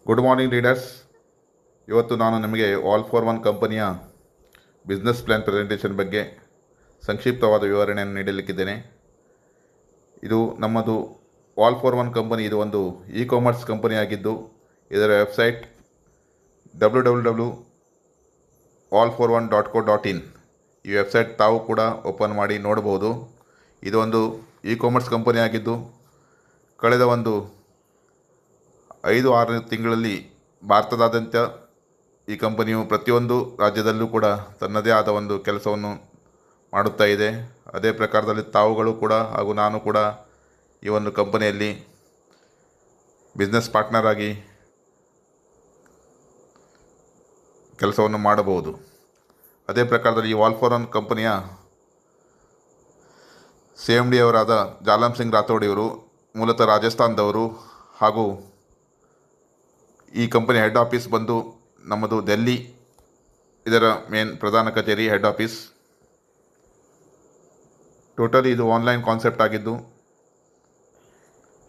Good morning leaders. ಇವತ್ತು ನಾನು ನಿಮಗೆ ಆಲ್ ಫಾರ್ ಒನ್ ಕಂಪನಿಯ ಬಿಸ್ನೆಸ್ ಪ್ಲ್ಯಾನ್ ಪ್ರೆಸೆಂಟೇಷನ್ ಬಗ್ಗೆ ಸಂಕ್ಷಿಪ್ತವಾದ ವಿವರಣೆಯನ್ನು ನೀಡಲಿಕ್ಕಿದ್ದೇನೆ. ಇದು ನಮ್ಮದು ಆಲ್ ಫಾರ್ ಒನ್ ಕಂಪನಿ. ಇದು ಒಂದು ಕಾಮರ್ಸ್ ಕಂಪನಿಯಾಗಿದ್ದು ಇದರ ವೆಬ್ಸೈಟ್ www.allfor1.co.in. ಈ ವೆಬ್ಸೈಟ್ ತಾವು ಕೂಡ ಓಪನ್ ಮಾಡಿ ನೋಡಬಹುದು. ಇದು ಒಂದು ಕಾಮರ್ಸ್ ಕಂಪನಿಯಾಗಿದ್ದು ಕಳೆದ ಒಂದು 5-6 ತಿಂಗಳಲ್ಲಿ ಭಾರತದಾದ್ಯಂತ ಈ ಕಂಪನಿಯು ಪ್ರತಿಯೊಂದು ರಾಜ್ಯದಲ್ಲೂ ಕೂಡ ತನ್ನದೇ ಆದ ಒಂದು ಕೆಲಸವನ್ನು ಮಾಡುತ್ತಾ ಇದೆ. ಅದೇ ಪ್ರಕಾರದಲ್ಲಿ ತಾವುಗಳು ಕೂಡ ಹಾಗೂ ನಾನು ಕೂಡ ಈ ಒಂದು ಕಂಪನಿಯಲ್ಲಿ ಬಿಸ್ನೆಸ್ ಪಾರ್ಟ್ನರ್ ಆಗಿ ಕೆಲಸವನ್ನು ಮಾಡಬಹುದು. ಅದೇ ಪ್ರಕಾರದಲ್ಲಿ ಈ ಆಲ್ ಫಾರ್ ಒನ್ ಕಂಪನಿಯ CMD ಅವರಾದ ಜಾಲಮ್ ಸಿಂಗ್ ರಾಥೋಡ್ ಇವರು ಮೂಲತಃ ರಾಜಸ್ಥಾನದವರು ಹಾಗೂ ಈ ಕಂಪನಿ ಹೆಡ್ ಆಫೀಸ್ ಬಂದು ನಮ್ಮದು ಡೆಲ್ಲಿ. ಇದರ ಮೇನ್ ಪ್ರಧಾನ ಕಚೇರಿ ಹೆಡ್ ಆಫೀಸ್. ಟೋಟಲಿ ಇದು ಆನ್ಲೈನ್ ಕಾನ್ಸೆಪ್ಟ್ ಆಗಿದ್ದು,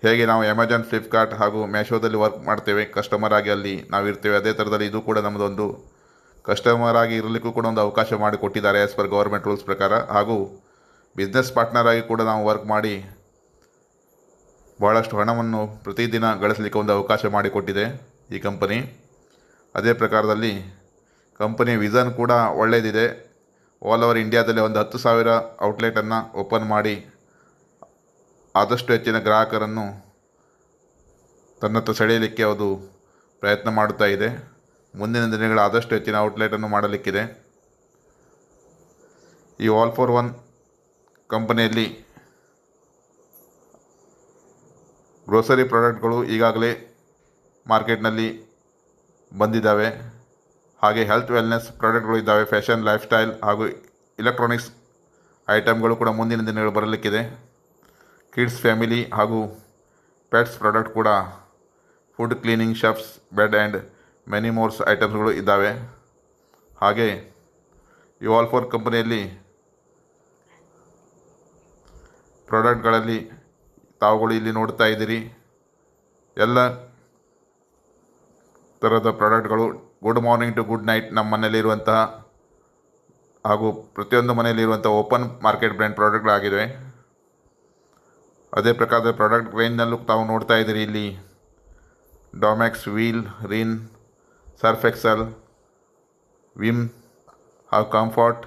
ಹೇಗೆ ನಾವು ಅಮೆಜಾನ್, ಫ್ಲಿಪ್ಕಾರ್ಟ್ ಹಾಗೂ ಮ್ಯಾಶೋದಲ್ಲಿ ವರ್ಕ್ ಮಾಡ್ತೇವೆ ಕಸ್ಟಮರ್ ಆಗಿ, ಅಲ್ಲಿ ನಾವು ಇರ್ತೇವೆ, ಅದೇ ಥರದಲ್ಲಿ ಇದು ಕೂಡ ನಮ್ಮದೊಂದು ಕಸ್ಟಮರ್ ಆಗಿ ಇರಲಿಕ್ಕೂ ಕೂಡ ಒಂದು ಅವಕಾಶ ಮಾಡಿಕೊಟ್ಟಿದ್ದಾರೆ ಆ್ಯಸ್ ಪರ್ ಗೌರ್ಮೆಂಟ್ ರೂಲ್ಸ್ ಪ್ರಕಾರ. ಹಾಗೂ ಬಿಸ್ನೆಸ್ ಪಾರ್ಟ್ನರ್ ಆಗಿ ಕೂಡ ನಾವು ವರ್ಕ್ ಮಾಡಿ ಬಹಳಷ್ಟು ಹಣವನ್ನು ಪ್ರತಿದಿನ ಗಳಿಸಲಿಕ್ಕೆ ಒಂದು ಅವಕಾಶ ಮಾಡಿಕೊಟ್ಟಿದೆ ಈ ಕಂಪನಿ. ಅದೇ ಪ್ರಕಾರದಲ್ಲಿ ಕಂಪನಿಯ ವಿಷನ್ ಕೂಡ ಒಳ್ಳೆಯದಿದೆ. ಆಲ್ ಓವರ್ ಇಂಡಿಯಾದಲ್ಲಿ ಒಂದು 10,000 ಔಟ್ಲೆಟನ್ನು ಓಪನ್ ಮಾಡಿ ಆದಷ್ಟು ಹೆಚ್ಚಿನ ಗ್ರಾಹಕರನ್ನು ತನ್ನತ್ತ ಸೆಳೆಯಲಿಕ್ಕೆ ಅದು ಪ್ರಯತ್ನ ಮಾಡುತ್ತಾ ಇದೆ. ಮುಂದಿನ ದಿನಗಳ ಆದಷ್ಟು ಹೆಚ್ಚಿನ ಔಟ್ಲೆಟನ್ನು ಮಾಡಲಿಕ್ಕಿದೆ. ಈ ಆಲ್ ಫಾರ್ ಒನ್ ಕಂಪನಿಯಲ್ಲಿ ಗ್ರೋಸರಿ ಪ್ರಾಡಕ್ಟ್ಗಳು ಈಗಾಗಲೇ ಮಾರ್ಕೆಟ್ನಲ್ಲಿ ಬಂದಿದ್ದಾವೆ. ಹಾಗೆ ಹೆಲ್ತ್ ವೆಲ್ನೆಸ್ ಪ್ರಾಡಕ್ಟ್ಗಳು ಇದ್ದಾವೆ. ಫ್ಯಾಷನ್, ಲೈಫ್ ಸ್ಟೈಲ್ ಹಾಗೂ ಇಲೆಕ್ಟ್ರಾನಿಕ್ಸ್ ಐಟಮ್ಗಳು ಕೂಡ ಮುಂದಿನ ದಿನಗಳು ಬರಲಿಕ್ಕಿದೆ. ಕಿಡ್ಸ್, ಫ್ಯಾಮಿಲಿ ಹಾಗೂ ಪೆಟ್ಸ್ ಪ್ರಾಡಕ್ಟ್ ಕೂಡ, food, cleaning, chefs, bed and many mores ಐಟಮ್ಸ್ಗಳು ಇದ್ದಾವೆ. ಹಾಗೆ ಈ ಆಲ್ ಫಾರ್ ಕಂಪನಿಯಲ್ಲಿ ಪ್ರಾಡಕ್ಟ್ಗಳಲ್ಲಿ ತಾವುಗಳು ಇಲ್ಲಿ ನೋಡ್ತಾ ಇದ್ದೀರಿ ಎಲ್ಲ ಥರದ ಪ್ರಾಡಕ್ಟ್ಗಳು. Good morning to good night ನಮ್ಮ ಮನೆಯಲ್ಲಿರುವಂತಹ ಹಾಗೂ ಪ್ರತಿಯೊಂದು ಮನೆಯಲ್ಲಿರುವಂಥ ಓಪನ್ ಮಾರ್ಕೆಟ್ ಬ್ರ್ಯಾಂಡ್ ಪ್ರಾಡಕ್ಟ್ಗಳಾಗಿವೆ. ಅದೇ ಪ್ರಕಾರದ ಪ್ರಾಡಕ್ಟ್ ರೇಂಜ್ನಲ್ಲೂ ತಾವು ನೋಡ್ತಾ ಇದ್ದೀರಿ ಇಲ್ಲಿ Domex, Wheel, Rin, Surf Excel, Vim ಹಾಗೂ ಕಂಫರ್ಟ್,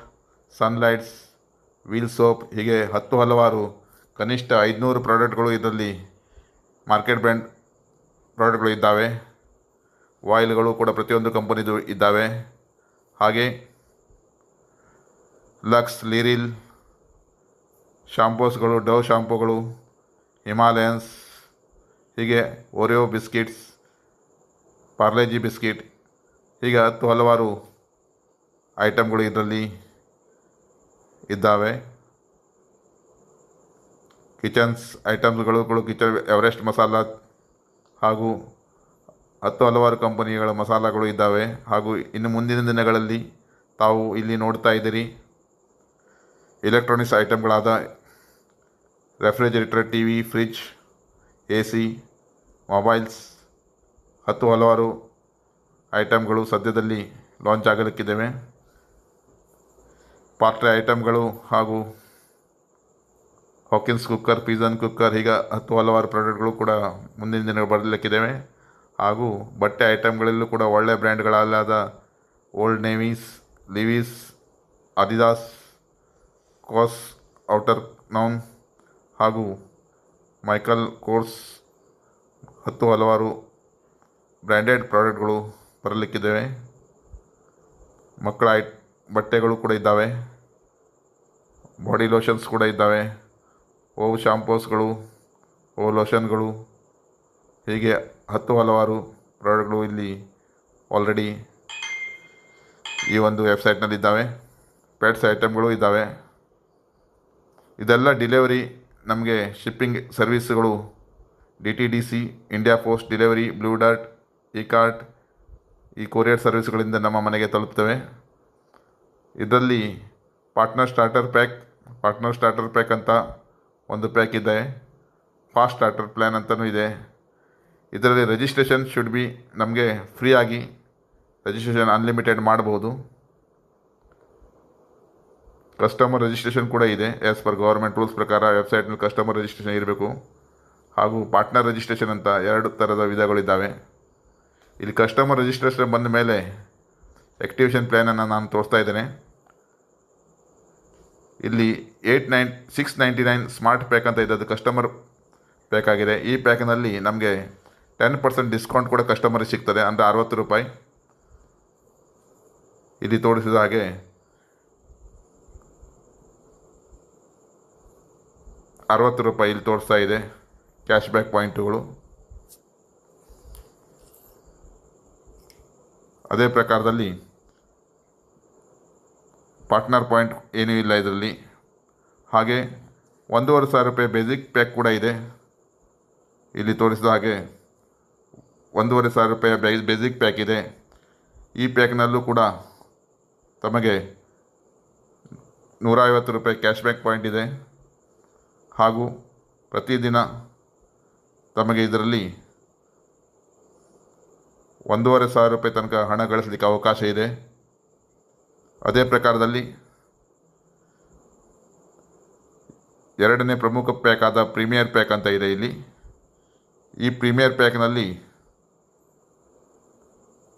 ಸನ್ಲೈಟ್ಸ್, ವೀಲ್ ಸೋಪ್, ಹೀಗೆ ಹಲವಾರು ಕನಿಷ್ಠ 500 ಪ್ರಾಡಕ್ಟ್ಗಳು ಇದರಲ್ಲಿ ಮಾರ್ಕೆಟ್ ಬ್ರ್ಯಾಂಡ್ ಪ್ರಾಡಕ್ಟ್ಗಳು ಇದ್ದಾವೆ. ಆಯಿಲ್ಗಳು ಕೂಡ ಪ್ರತಿಯೊಂದು ಕಂಪನಿದು ಇದ್ದಾವೆ. ಹಾಗೆ ಲಕ್ಸ್, ಲಿರಿಲ್ ಶಾಂಪೂಸ್ಗಳು, ಡವ್ ಶಾಂಪೂಗಳು, ಹಿಮಾಲಯನ್ಸ್, ಹೀಗೆ ಓರಿಯೋ ಬಿಸ್ಕಿಟ್ಸ್, ಪಾರ್ಲೆಜಿ ಬಿಸ್ಕಿಟ್, ಹೀಗೆ ಹಲವಾರು ಐಟಮ್ಗಳು ಇದರಲ್ಲಿ ಇದ್ದಾವೆ. ಕಿಚನ್ಸ್ ಐಟಮ್ಸ್ಗಳು, ಕಿಚನ್ ಎವರೆಸ್ಟ್ ಮಸಾಲ ಹಾಗೂ ಹಲವಾರು ಕಂಪನಿಗಳ ಮಸಾಲಗಳು ಇದ್ದಾವೆ. ಹಾಗೂ ಇನ್ನು ಮುಂದಿನ ದಿನಗಳಲ್ಲಿ ತಾವು ಇಲ್ಲಿ ನೋಡ್ತಾ ಇದ್ದೀರಿ ಇಲೆಕ್ಟ್ರಾನಿಕ್ಸ್ ಐಟಮ್ಗಳಾದ refrigerator, TV, fridge, AC, mobiles, ಹಲವಾರು ಐಟಮ್ಗಳು ಸದ್ಯದಲ್ಲಿ ಲಾಂಚ್ ಆಗಲಿಕ್ಕಿದ್ದಾವೆ. ಪಾತ್ರೆ ಐಟಮ್ಗಳು ಹಾಗೂ ಹಾಕಿನ್ಸ್ ಕುಕ್ಕರ್, ಪಿಜನ್ ಕುಕ್ಕರ್, ಹೀಗೆ ಹಲವಾರು ಪ್ರಾಡಕ್ಟ್ಗಳು ಕೂಡ ಮುಂದಿನ ದಿನ ಬರಲಿಕ್ಕಿದ್ದಾವೆ. ಹಾಗೂ ಬಟ್ಟೆ ಐಟಮ್ಗಳಲ್ಲೂ ಕೂಡ ಒಳ್ಳೆಯ ಬ್ರ್ಯಾಂಡ್ಗಳಾದ ಓಲ್ಡ್ ನೇವೀಸ್, ಲಿವೀಸ್, ಅಡಿದಾಸ್, ಕಾಸ್, ಔಟರ್ ನೌನ್ ಹಾಗೂ ಮೈಕಲ್ ಕೋರ್ಸ್, ಹಲವಾರು ಬ್ರ್ಯಾಂಡೆಡ್ ಪ್ರಾಡಕ್ಟ್ಗಳು ಬರಲಿಕ್ಕಿದ್ದಾವೆ. ಮಕ್ಕಳ ಬಟ್ಟೆಗಳು ಕೂಡ ಇದ್ದಾವೆ. ಬಾಡಿ ಲೋಷನ್ಸ್ ಕೂಡ ಇದ್ದಾವೆ. ಓವ್ ಶಾಂಪೂಸ್ಗಳು, ಓವ್ ಲೋಷನ್ಗಳು, ಹೀಗೆ ಹಲವಾರು ಪ್ರಾಡಕ್ಟ್ಗಳು ಇಲ್ಲಿ ಆಲ್ರೆಡಿ ಈ ಒಂದು ವೆಬ್ಸೈಟ್ನಲ್ಲಿದ್ದಾವೆ. ಪೆಟ್ಸ್ ಐಟಮ್ಗಳು ಇದ್ದಾವೆ. ಇದೆಲ್ಲ ಡೆಲಿವರಿ ನಮಗೆ ಶಿಪ್ಪಿಂಗ್ ಸರ್ವೀಸ್ಗಳು DTDC, India post delivery, Blue Dart, Ekart, ಈ ಕೊರಿಯರ್ ಸರ್ವಿಸ್ಗಳಿಂದ ನಮ್ಮ ಮನೆಗೆ ತಲುಪ್ತವೆ. ಇದರಲ್ಲಿ ಪಾರ್ಟ್ನರ್ ಸ್ಟಾರ್ಟರ್ ಪ್ಯಾಕ್ ಅಂತ ಒಂದು ಪ್ಯಾಕ್ ಇದೆ. ಫಾಸ್ಟ್ ಸ್ಟಾರ್ಟರ್ ಪ್ಲ್ಯಾನ್ ಅಂತಲೂ ಇದೆ. ಇದರಲ್ಲಿ ರಿಜಿಸ್ಟ್ರೇಷನ್ ಶುಡ್ ಬಿ ನಮಗೆ ಫ್ರೀ ಆಗಿ ರಿಜಿಸ್ಟ್ರೇಷನ್ ಅನ್ಲಿಮಿಟೆಡ್ ಮಾಡ್ಬೋದು. ಕಸ್ಟಮರ್ ರಿಜಿಸ್ಟ್ರೇಷನ್ ಕೂಡ ಇದೆ. ಆ್ಯಸ್ ಪರ್ ಗೌರ್ಮೆಂಟ್ ರೂಲ್ಸ್ ಪ್ರಕಾರ ವೆಬ್ಸೈಟ್ನಲ್ಲಿ ಕಸ್ಟಮರ್ ರಿಜಿಸ್ಟ್ರೇಷನ್ ಇರಬೇಕು. ಹಾಗೂ ಪಾರ್ಟ್ನರ್ ರಿಜಿಸ್ಟ್ರೇಷನ್ ಅಂತ 2 ಥರದ ವಿಧಗಳಿದ್ದಾವೆ. ಇಲ್ಲಿ ಕಸ್ಟಮರ್ ರಿಜಿಸ್ಟ್ರೇಷನ್ ಬಂದ ಮೇಲೆ ಆ್ಯಕ್ಟಿವೇಷನ್ ಪ್ಲ್ಯಾನನ್ನು ನಾನು ತೋರಿಸ್ತಾ ಇದ್ದೇನೆ. ಇಲ್ಲಿ 699 ಸ್ಮಾರ್ಟ್ ಪ್ಯಾಕ್ ಅಂತ ಇದೆ, ಅದು ಕಸ್ಟಮರ್ ಪ್ಯಾಕ್ ಆಗಿದೆ. ಈ ಪ್ಯಾಕ್ನಲ್ಲಿ ನಮಗೆ 10% ಡಿಸ್ಕೌಂಟ್ ಕೂಡ ಕಸ್ಟಮರಿಗೆ ಸಿಗ್ತದೆ, ಅಂದರೆ 60 ರೂಪಾಯಿ. ಇಲ್ಲಿ ತೋರಿಸಿದ ಹಾಗೆ 60 ರೂಪಾಯಿ ಇಲ್ಲಿ ತೋರಿಸ್ತಾ ಇದೆ ಕ್ಯಾಶ್ ಬ್ಯಾಕ್ ಪಾಯಿಂಟುಗಳು. ಅದೇ ಪ್ರಕಾರದಲ್ಲಿ ಪಾರ್ಟ್ನರ್ ಪಾಯಿಂಟ್ ಏನೂ ಇಲ್ಲ ಇದರಲ್ಲಿ. ಹಾಗೆ 1,500 ರೂಪಾಯಿ ಬೇಸಿಕ್ ಪ್ಯಾಕ್ ಕೂಡ ಇದೆ. ಇಲ್ಲಿ ತೋರಿಸಿದ ಹಾಗೆ 1,500 ರೂಪಾಯಿ ಬೇಸಿಕ್ ಪ್ಯಾಕ್ ಇದೆ. ಈ ಪ್ಯಾಕ್ನಲ್ಲೂ ಕೂಡ ತಮಗೆ 150 ರೂಪಾಯಿ ಕ್ಯಾಶ್ ಬ್ಯಾಕ್ ಪಾಯಿಂಟ್ ಇದೆ. ಹಾಗೂ ಪ್ರತಿದಿನ ತಮಗೆ ಇದರಲ್ಲಿ 1,500 ರೂಪಾಯಿ ತನಕ ಹಣ ಗಳಿಸಲಿಕ್ಕೆ ಅವಕಾಶ ಇದೆ. ಅದೇ ಪ್ರಕಾರದಲ್ಲಿ 2ನೇ ಪ್ರಮುಖ ಪ್ಯಾಕ್ ಆದ ಪ್ರೀಮಿಯರ್ ಪ್ಯಾಕ್ ಅಂತ ಇದೆ ಇಲ್ಲಿ. ಈ ಪ್ರೀಮಿಯರ್ ಪ್ಯಾಕ್ನಲ್ಲಿ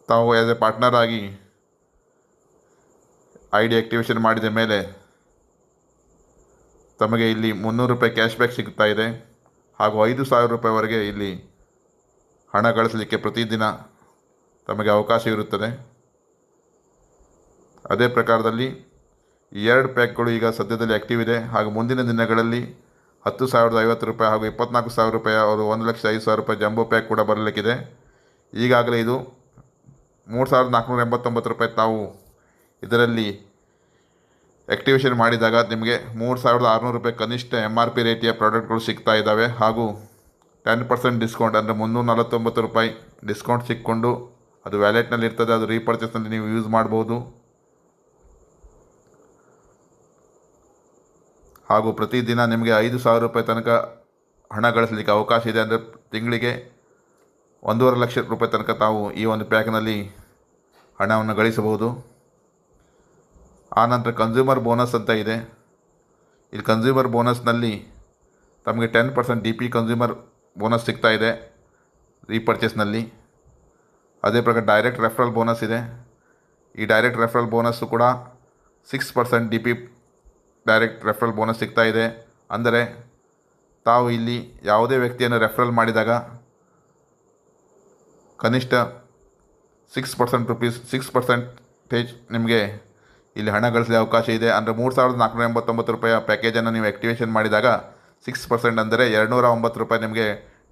ತಾವು ಆ್ಯಸ್ ಎ ಪಾರ್ಟ್ನರ್ ಆಗಿ ID ಆ್ಯಕ್ಟಿವೇಷನ್ ಮಾಡಿದ ಮೇಲೆ ತಮಗೆ ಇಲ್ಲಿ 300 ರೂಪಾಯಿ ಕ್ಯಾಶ್ ಬ್ಯಾಕ್ ಸಿಗ್ತಾ ಇದೆ. ಹಾಗೂ 5,000 ರೂಪಾಯಿವರೆಗೆ ಇಲ್ಲಿ ಹಣ ಗಳಿಸಲಿಕ್ಕೆ ಪ್ರತಿದಿನ ತಮಗೆ ಅವಕಾಶ ಇರುತ್ತದೆ. ಅದೇ ಪ್ರಕಾರದಲ್ಲಿ ಈ 2 ಪ್ಯಾಕ್ಗಳು ಈಗ ಸದ್ಯದಲ್ಲಿ ಆ್ಯಕ್ಟಿವ್ ಇದೆ. ಹಾಗೂ ಮುಂದಿನ ದಿನಗಳಲ್ಲಿ 10,050 ರೂಪಾಯಿ ಹಾಗೂ 24,000 ರೂಪಾಯಿ ಅವರು 1,05,000 ರೂಪಾಯಿ ಜಂಬೋ ಪ್ಯಾಕ್ ಕೂಡ ಬರಲಿಕ್ಕಿದೆ. ಈಗಾಗಲೇ ಇದು 3,489 ರೂಪಾಯಿ ತಾವು ಇದರಲ್ಲಿ ಆ್ಯಕ್ಟಿವೇಷನ್ ಮಾಡಿದಾಗ ನಿಮಗೆ 3,600 ರೂಪಾಯಿ ಕನಿಷ್ಠ MRP ರೇಟಿಯ ಪ್ರಾಡಕ್ಟ್ಗಳು ಸಿಗ್ತಾ ಇದ್ದಾವೆ. ಹಾಗೂ 10% ಡಿಸ್ಕೌಂಟ್ ಅಂದರೆ 349 ರೂಪಾಯಿ ಡಿಸ್ಕೌಂಟ್ ಸಿಕ್ಕೊಂಡು ಅದು ವ್ಯಾಲೆಟ್ನಲ್ಲಿ ಇರ್ತದೆ. ಅದು ರೀಪರ್ಚೇಸ್ನಲ್ಲಿ ನೀವು ಯೂಸ್ ಮಾಡ್ಬೋದು. ಹಾಗೂ ಪ್ರತಿದಿನ ನಿಮಗೆ 5,000 ರೂಪಾಯಿ ತನಕ ಹಣ ಗಳಿಸಲಿಕ್ಕೆ ಅವಕಾಶ ಇದೆ. ಅಂದರೆ ತಿಂಗಳಿಗೆ 1,50,000 ಲಕ್ಷ ರೂಪಾಯಿ ತನಕ ತಾವು ಈ ಒಂದು ಪ್ಯಾಕ್ನಲ್ಲಿ ಹಣವನ್ನು ಗಳಿಸಬಹುದು. ಆನಂತರ ಕನ್ಸ್ಯೂಮರ್ ಬೋನಸ್ ಅಂತ ಇದೆ. ಇಲ್ಲಿ ಕನ್ಸ್ಯೂಮರ್ ಬೋನಸ್ನಲ್ಲಿ ತಮಗೆ 10% DP ಕನ್ಸ್ಯೂಮರ್ ಬೋನಸ್ ಸಿಗ್ತಾ ಇದೆ ರೀಪರ್ಚೇಸ್ನಲ್ಲಿ. ಅದೇ ಪ್ರಕಾರ ಡೈರೆಕ್ಟ್ ರೆಫರಲ್ ಬೋನಸ್ ಇದೆ. ಈ ಡೈರೆಕ್ಟ್ ರೆಫರಲ್ ಬೋನಸ್ಸು ಕೂಡ 6% DP ಡೈರೆಕ್ಟ್ ರೆಫರಲ್ ಬೋನಸ್ ಸಿಗ್ತಾ ಇದೆ. ಅಂದರೆ ತಾವು ಇಲ್ಲಿ ಯಾವುದೇ ವ್ಯಕ್ತಿಯನ್ನು ರೆಫರಲ್ ಮಾಡಿದಾಗ ಕನಿಷ್ಠ 6% ನಿಮಗೆ ಇಲ್ಲಿ ಹಣ ಗಳಿಸಲಿಕ್ಕೆ ಅವಕಾಶ ಇದೆ. ಅಂದರೆ 3,489 ರೂಪಾಯಿಯ ಪ್ಯಾಕೇಜನ್ನು ನೀವು ಆ್ಯಕ್ಟಿವೇಷನ್ ಮಾಡಿದಾಗ 6% ಅಂದರೆ 209 ರೂಪಾಯಿ ನಿಮಗೆ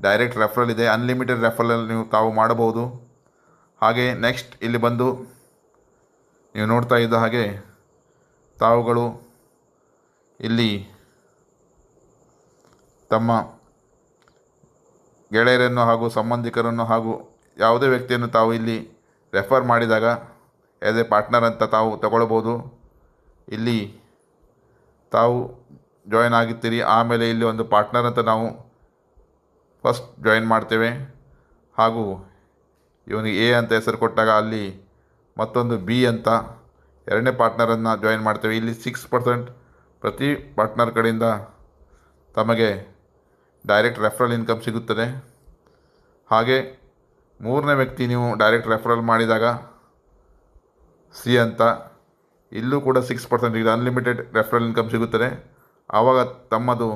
ಡೈರೆಕ್ಟ್ ರೆಫರಲ್ ಇದೆ. ಅನ್ಲಿಮಿಟೆಡ್ ರೆಫರಲ್ ನೀವು ತಾವು ಮಾಡಬಹುದು. ಹಾಗೆ ನೆಕ್ಸ್ಟ್ ಇಲ್ಲಿ ಬಂದು ನೀವು ನೋಡ್ತಾ ಇದ್ದ ಹಾಗೆ ತಾವುಗಳು ಇಲ್ಲಿ ತಮ್ಮ ಗೆಳೆಯರನ್ನು ಹಾಗೂ ಸಂಬಂಧಿಕರನ್ನು ಹಾಗೂ ಯಾವುದೇ ವ್ಯಕ್ತಿಯನ್ನು ತಾವು ಇಲ್ಲಿ ರೆಫರ್ ಮಾಡಿದಾಗ ಆ್ಯಸ್ ಎ ಪಾರ್ಟ್ನರ್ ಅಂತ ತಾವು ತಗೊಳ್ಬೋದು. ಇಲ್ಲಿ ತಾವು ಜಾಯಿನ್ ಆಗಿರ್ತೀರಿ. ಆಮೇಲೆ ಇಲ್ಲಿ ಒಂದು ಪಾರ್ಟ್ನರ್ ಅಂತ ನಾವು ಫಸ್ಟ್ ಜಾಯಿನ್ ಮಾಡ್ತೇವೆ. ಹಾಗೂ ಇವನಿಗೆ A ಅಂತ ಹೆಸರು ಕೊಟ್ಟಾಗ ಅಲ್ಲಿ ಮತ್ತೊಂದು B ಅಂತ 2ನೇ ಪಾರ್ಟ್ನರನ್ನು ಜಾಯಿನ್ ಮಾಡ್ತೇವೆ. ಇಲ್ಲಿ 6% ಪ್ರತಿ ಪಾರ್ಟ್ನರ್ ಕಡೆಯಿಂದ ತಮಗೆ ಡೈರೆಕ್ಟ್ ರೆಫರಲ್ ಇನ್ಕಮ್ ಸಿಗುತ್ತದೆ. ಹಾಗೆ 3ನೇ ವ್ಯಕ್ತಿ ನೀವು ಡೈರೆಕ್ಟ್ ರೆಫರಲ್ ಮಾಡಿದಾಗ C ಅಂತ ಇಲ್ಲೂ ಕೂಡ 6% ಈಗ ಅನ್ಲಿಮಿಟೆಡ್ ರೆಫರಲ್ ಇನ್ಕಮ್ ಸಿಗುತ್ತದೆ. ಆವಾಗ ತಮ್ಮದು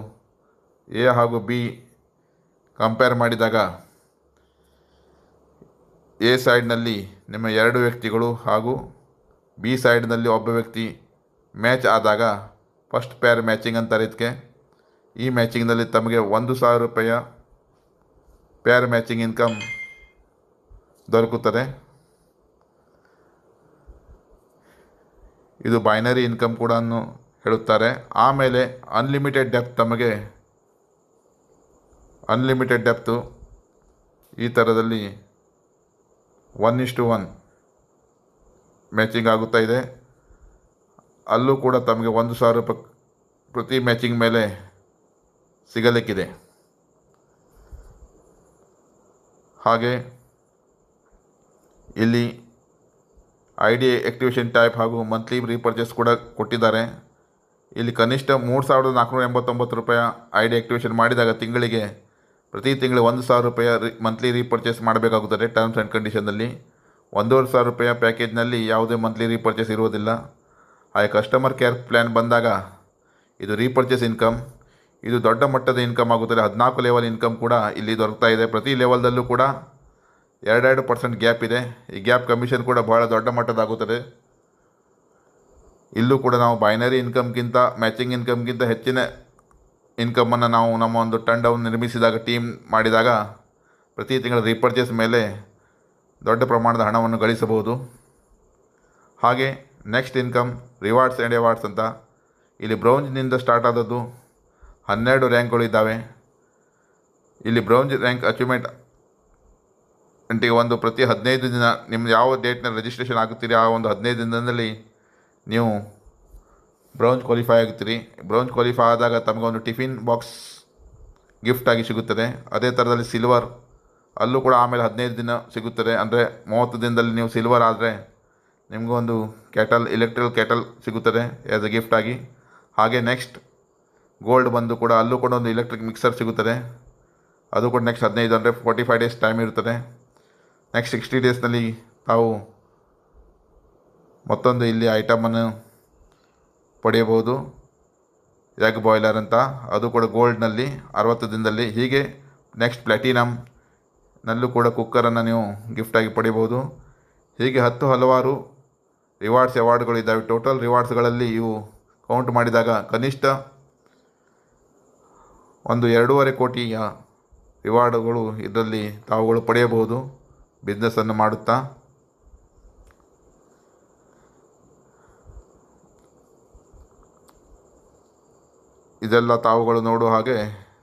A ಹಾಗೂ B ಕಂಪೇರ್ ಮಾಡಿದಾಗ A ಸೈಡ್ನಲ್ಲಿ ನಿಮ್ಮ 2 ವ್ಯಕ್ತಿಗಳು ಹಾಗೂ B ಸೈಡ್ನಲ್ಲಿ ಒಬ್ಬ ವ್ಯಕ್ತಿ ಮ್ಯಾಚ್ ಆದಾಗ ಫಸ್ಟ್ ಪೇರ್ ಮ್ಯಾಚಿಂಗ್ ಅಂತಾರೆ ಇದಕ್ಕೆ. ಈ ಮ್ಯಾಚಿಂಗ್ನಲ್ಲಿ ತಮಗೆ 1,000 ರೂಪಾಯಿಯ ಪೇರ್ ಮ್ಯಾಚಿಂಗ್ ಇನ್ಕಮ್ ದೊರಕುತ್ತದೆ. ಇದು ಬೈನರಿ ಇನ್ಕಮ್ ಕೂಡ ಹೇಳುತ್ತಾರೆ. ಆಮೇಲೆ ಅನ್ಲಿಮಿಟೆಡ್ ಡೆಪ್ತು ಈ ಥರದಲ್ಲಿ 1:1 ಮ್ಯಾಚಿಂಗ್ ಆಗುತ್ತಾ ಇದೆ. ಅಲ್ಲೂ ಕೂಡ ತಮಗೆ 1,000 ರೂಪಾಯಿ ಪ್ರತಿ ಮ್ಯಾಚಿಂಗ್ ಮೇಲೆ ಸಿಗಲಿಕ್ಕಿದೆ. ಹಾಗೆ ಇಲ್ಲಿ ಐ ಡಿ ಆ್ಯಕ್ಟಿವೇಷನ್ ಟೈಪ್ ಹಾಗೂ ಮಂತ್ಲಿ ರೀಪರ್ಚೇಸ್ ಕೂಡ ಕೊಟ್ಟಿದ್ದಾರೆ. ಇಲ್ಲಿ ಕನಿಷ್ಠ 3,489 ರೂಪಾಯಿ ಐ ಡಿ ಆ್ಯಕ್ಟಿವೇಷನ್ ಮಾಡಿದಾಗ ಪ್ರತಿ ತಿಂಗಳು 1,000 ರೂಪಾಯಿ ಮಂತ್ಲಿ ರೀಪರ್ಚೇಸ್ ಮಾಡಬೇಕಾಗುತ್ತದೆ. ಟರ್ಮ್ಸ್ ಆ್ಯಂಡ್ ಕಂಡೀಷನ್ನಲ್ಲಿ 1,500 ರೂಪಾಯಿ ಪ್ಯಾಕೇಜ್ನಲ್ಲಿ ಯಾವುದೇ ಮಂತ್ಲಿ ರೀಪರ್ಚೇಸ್ ಇರುವುದಿಲ್ಲ. ಹಾಗೆ ಕಸ್ಟಮರ್ ಕೇರ್ ಪ್ಲ್ಯಾನ್ ಬಂದಾಗ ಇದು ರೀಪರ್ಚೇಸ್ ಇನ್ಕಮ್, ಇದು ದೊಡ್ಡ ಮಟ್ಟದ ಇನ್ಕಮ್ ಆಗುತ್ತದೆ. 14 ಲೆವೆಲ್ ಇನ್ಕಮ್ ಕೂಡ ಇಲ್ಲಿ ದೊರಕ್ತಾ ಇದೆ. ಪ್ರತಿ ಲೆವೆಲ್ದಲ್ಲೂ ಕೂಡ 2% ಗ್ಯಾಪ್ ಇದೆ. ಈ ಗ್ಯಾಪ್ ಕಮಿಷನ್ ಕೂಡ ಬಹಳ ದೊಡ್ಡ ಮಟ್ಟದಾಗುತ್ತದೆ. ಇಲ್ಲೂ ಕೂಡ ನಾವು ಬೈನರಿ ಇನ್ಕಮ್ಗಿಂತ ಮ್ಯಾಚಿಂಗ್ ಇನ್ಕಮ್ಗಿಂತ ಹೆಚ್ಚಿನ ಇನ್ಕಮನ್ನು ನಾವು ನಮ್ಮ ಒಂದು ತಂಡವನ್ನು ನಿರ್ಮಿಸಿದಾಗ ಟೀಮ್ ಮಾಡಿದಾಗ ಪ್ರತಿ ತಿಂಗಳ ರೀಪರ್ಚೇಸ್ ಮೇಲೆ ದೊಡ್ಡ ಪ್ರಮಾಣದ ಹಣವನ್ನು ಗಳಿಸಬಹುದು. ಹಾಗೆ next income rewards and awards ಅಂತ ಇಲ್ಲಿ ಬ್ರೌಂಜ್ನಿಂದ ಸ್ಟಾರ್ಟ್ ಆದದ್ದು 12 ರ್ಯಾಂಕ್ಗಳು ಇದ್ದಾವೆ. ಇಲ್ಲಿ ಬ್ರೌಂಜ್ ರ್ಯಾಂಕ್ ಅಚೀವ್ಮೆಂಟ್ ಅಂಟಿಗೆ ಪ್ರತಿ 15 ದಿನ ನಿಮ್ಮ ಯಾವ ಡೇಟ್ನಲ್ಲಿ ರಿಜಿಸ್ಟ್ರೇಷನ್ ಆಗುತ್ತೀರಿ ಆ ಒಂದು 15 ದಿನದಲ್ಲಿ ನೀವು ಬ್ರೌಂಜ್ ಕ್ವಾಲಿಫೈ ಆಗುತ್ತೀರಿ. ಬ್ರೌಂಜ್ ಕ್ವಾಲಿಫೈ ಆದಾಗ ತಮಗೊಂದು ಟಿಫಿನ್ ಬಾಕ್ಸ್ ಗಿಫ್ಟಾಗಿ ಸಿಗುತ್ತದೆ. ಅದೇ ಥರದಲ್ಲಿ ಸಿಲ್ವರ್ ಅಲ್ಲೂ ಕೂಡ ಆಮೇಲೆ 15 ದಿನ ಸಿಗುತ್ತದೆ. ಅಂದರೆ 30 ದಿನದಲ್ಲಿ ನೀವು ಸಿಲ್ವರ್ ಆದರೆ ನಿಮಗೊಂದು ಎಲೆಕ್ಟ್ರಿಕಲ್ ಕ್ಯಾಟಲ್ ಸಿಗುತ್ತದೆ ಆ್ಯಸ್ ಎ ಗಿಫ್ಟಾಗಿ. ಹಾಗೆ ನೆಕ್ಸ್ಟ್ ಗೋಲ್ಡ್ ಬಂದು ಕೂಡ ಅಲ್ಲೂ ಕೂಡ ಒಂದು ಎಲೆಕ್ಟ್ರಿಕ್ ಮಿಕ್ಸರ್ ಸಿಗುತ್ತದೆ. ಅದು ಕೂಡ ನೆಕ್ಸ್ಟ್ 15 ಅಂದರೆ 45 ಡೇಸ್ ಟೈಮ್ ಇರುತ್ತದೆ. ನೆಕ್ಸ್ಟ್ 60 ಡೇಸ್ನಲ್ಲಿ ತಾವು ಮತ್ತೊಂದು ಇಲ್ಲಿ ಐಟಮನ್ನು ಪಡೆಯಬಹುದು, ಎಗ್ ಬಾಯ್ಲರ್ ಅಂತ. ಅದು ಕೂಡ ಗೋಲ್ಡ್ನಲ್ಲಿ 60 ದಿನದಲ್ಲಿ. ಹೀಗೆ ನೆಕ್ಸ್ಟ್ ಪ್ಲ್ಯಾಟಿನಮ್ನಲ್ಲೂ ಕೂಡ ಕುಕ್ಕರನ್ನು ನೀವು ಗಿಫ್ಟಾಗಿ ಪಡೆಯಬಹುದು. ಹೀಗೆ ಹಲವಾರು ರಿವಾರ್ಡ್ಸ್ ಅವಾರ್ಡ್ಗಳು ಇದ್ದಾವೆ. ಟೋಟಲ್ ರಿವಾರ್ಡ್ಸ್ಗಳಲ್ಲಿ ಇವು ಕೌಂಟ್ ಮಾಡಿದಾಗ ಕನಿಷ್ಠ ಒಂದು 2.5 ಕೋಟಿಯ ರಿವಾರ್ಡ್ಗಳು ಇದರಲ್ಲಿ ತಾವುಗಳು ಪಡೆಯಬಹುದು ಬಿಸ್ನೆಸ್ಸನ್ನು ಮಾಡುತ್ತಾ. ಇದೆಲ್ಲ ತಾವುಗಳು ನೋಡುವ ಹಾಗೆ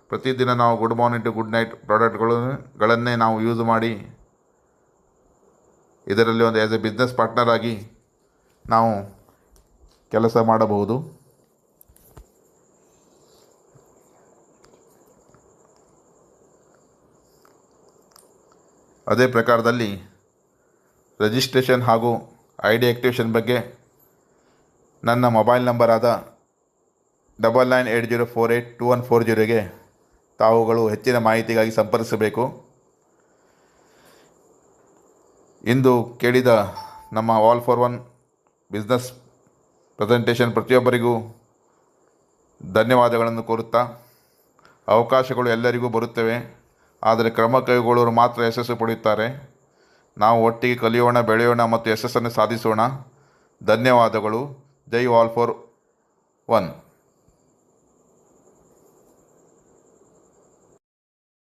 ಪ್ರತಿದಿನ ನಾವು good morning to good night ಪ್ರಾಡಕ್ಟ್ಗಳನ್ನೇ ನಾವು ಯೂಸ್ ಮಾಡಿ ಇದರಲ್ಲಿ ಒಂದು ಆ್ಯಸ್ ಎ ಬಿಸ್ನೆಸ್ ಪಾರ್ಟ್ನರ್ ಆಗಿ ನಾವು ಕೆಲಸ ಮಾಡಬಹುದು. ಅದೇ ಪ್ರಕಾರದಲ್ಲಿ ರಿಜಿಸ್ಟ್ರೇಷನ್ ಹಾಗೂ ಐ ಡಿ ಆ್ಯಕ್ಟಿವೇಷನ್ ಬಗ್ಗೆ ನನ್ನ ಮೊಬೈಲ್ ನಂಬರಾದ 9980482140ಗೆ ತಾವುಗಳು ಹೆಚ್ಚಿನ ಮಾಹಿತಿಗಾಗಿ ಸಂಪರ್ಕಿಸಬೇಕು. ಇಂದು ಕೇಳಿದ ನಮ್ಮ all for one business presentation ಪ್ರತಿಯೊಬ್ಬರಿಗೂ ಧನ್ಯವಾದಗಳನ್ನು ಕೋರುತ್ತಾ, ಅವಕಾಶಗಳು ಎಲ್ಲರಿಗೂ ಬರುತ್ತವೆ, ಆದರೆ ಕ್ರಮ ಕೈಗೊಳ್ಳುವವರು ಮಾತ್ರ ಯಶಸ್ಸು ಪಡೆಯುತ್ತಾರೆ. ನಾವು ಒಟ್ಟಿಗೆ ಕಲಿಯೋಣ, ಬೆಳೆಯೋಣ ಮತ್ತು ಯಶಸ್ಸನ್ನು ಸಾಧಿಸೋಣ. ಧನ್ಯವಾದಗಳು. ಜೈ ಆಲ್ ಫಾರ್ ಒನ್.